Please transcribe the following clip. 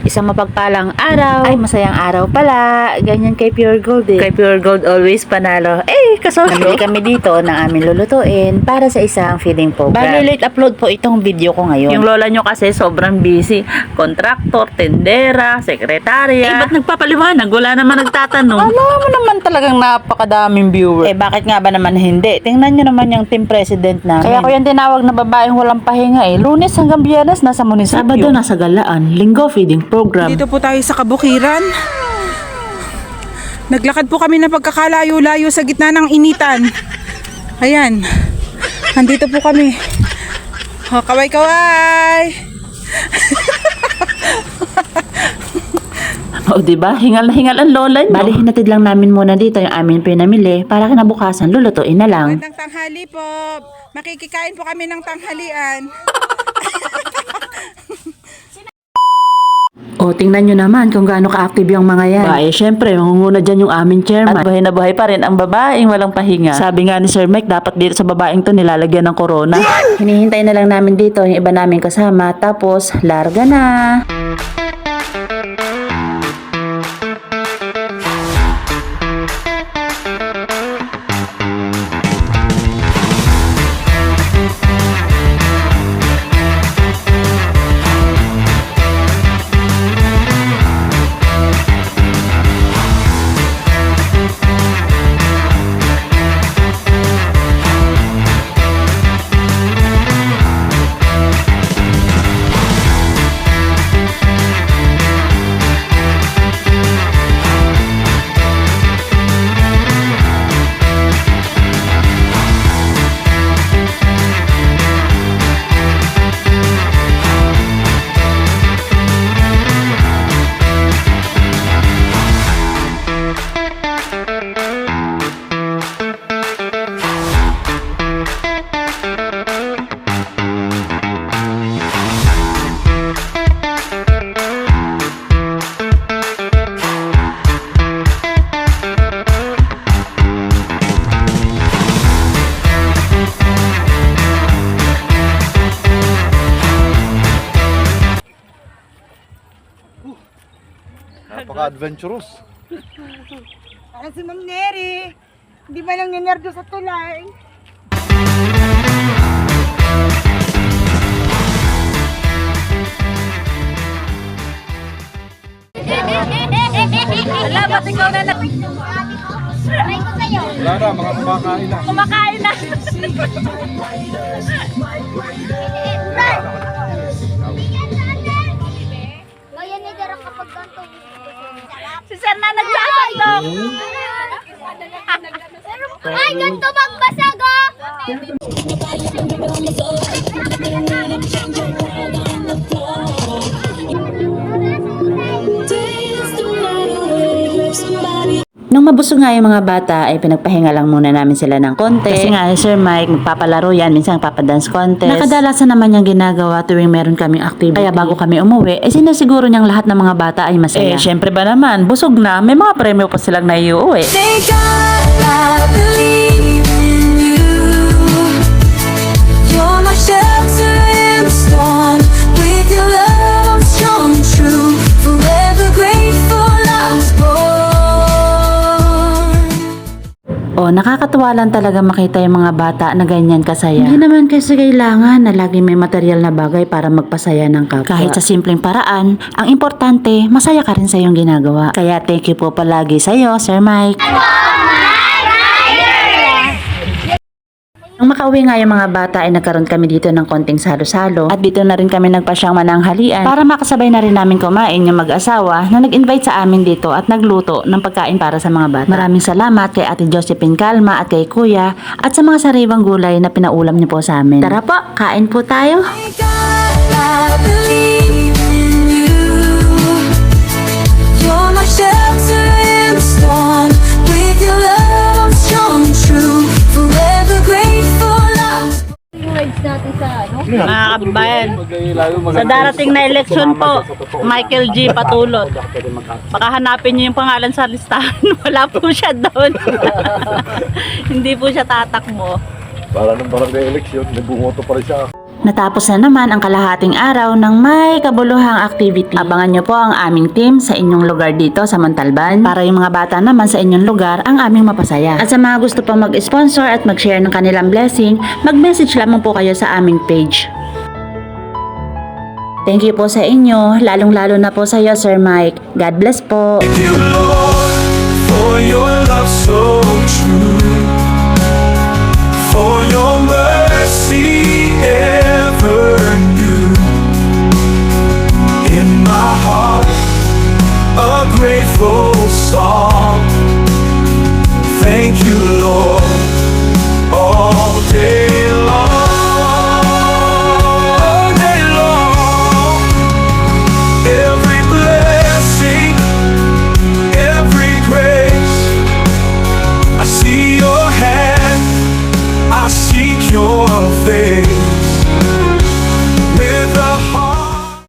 Isang mapagpalang araw. Ay, masayang araw pala. Ganyan kay Pure Gold eh. Kay Pure Gold always panalo. Kasosyo. Namili kami dito ng aming lulutuin para sa isang feeding program. Bali, late upload po itong video ko ngayon. Yung lola nyo kasi sobrang busy. Kontraktor, tendera, sekretarya. Ba't nagpapaliwanag? Wala naman nagtatanong. Ano mo naman talagang napakadaming viewer. Bakit nga ba naman hindi? Tingnan nyo naman yung team president namin. Kaya ko yan tinawag na babaeng walang pahinga eh. Lunes hanggang Biyernes nasa munisipyo. Sabado nasa Galaan. Linggo feeding program. Dito po tayo sa Kabukiran. Naglakad po kami na pagkakalayo-layo sa gitna ng initan. Ayan. Nandito po kami. Oh, kaway-kaway. O diba? Hingal na hingal ang lola nyo. Bali, hinatid lang namin muna dito yung amin pinamili para kinabukasan lulutuin na lang. Magandang tanghali po. Makikikain po kami ng tanghalian. O, tingnan nyo naman kung gaano ka-active yung mga yan. Syempre, mangunguna dyan yung aming chairman. At buhay na buhay pa rin ang babaeng walang pahinga. Sabi nga ni Sir Mike, dapat dito sa babaeng to nilalagyan ng corona. Hinihintay na lang namin dito yung iba namin kasama. Tapos, larga na. Napaka-adventurous. Parang si Ma'am Neri. Hindi ba lang ninerdo sa tulay? Wala, ba't ikaw na lang? Wala na, mga kumakain na. Kumakain na. Ngayon ay darang kapag ganito. Si Sir na nagsasandok. Ay, ganito magbasag oh! Nung mabusog nga yung mga bata, ay pinagpahinga lang muna namin sila ng konti. Kasi nga, Sir Mike, magpapalaro yan, minsan papadance contest. Nakadalasan naman yung ginagawa tuwing meron kaming activity. Kaya bago kami umuwi, sinasiguro niyang lahat ng mga bata ay masaya. Syempre ba naman, busog na, may mga premyo pa silang naiuwi. Thank God I believe in you. You're my shelter in the storm. With your love strong and true. Forever grateful I was born. Nakakatuwa lang talaga makita yung mga bata na ganyan kasaya. Hindi naman kasi kailangan na lagi may material na bagay para magpasaya ng kapwa. Kahit sa simpleng paraan, ang importante, masaya ka rin sa iyong ginagawa. Kaya thank you po palagi sa iyo, Sir Mike. Nung makauwi nga yung mga bata ay nagkaroon kami dito ng konting salo-salo at dito na rin kami nagpasyang mananghalian para makasabay na rin namin kumain yung mag-asawa na nag-invite sa amin dito at nagluto ng pagkain para sa mga bata. Maraming salamat kay Ate Josephine Calma at kay Kuya at sa mga sariwang gulay na pinaulam niyo po sa amin. Tara po, kain po tayo! Thank God I believe in you. You're my shelter in the storm. With your love strong and true. Forever grateful I was Mga kabayan, sa darating na eleksyon po, Michael G. Patulot. Baka hanapin niyo yung pangalan sa listahan. Wala po siya doon. Hindi po siya tatakbo. Para nung barangay eleksyon, nagbumoto pa rin siya. Natapos na naman ang kalahating araw ng may kabuluhang activity. Abangan nyo po ang aming team sa inyong lugar dito sa Montalban para yung mga bata naman sa inyong lugar ang aming mapasaya. At sa mga gusto pa mag-sponsor at mag-share ng kanilang blessing, mag-message lamang po kayo sa aming page. Thank you po sa inyo, lalong-lalo na po sa iyo, Sir Mike. God bless po. Thank you, Lord, for your love so true, for your mercy ever new. In my heart, a grateful song. Thank you,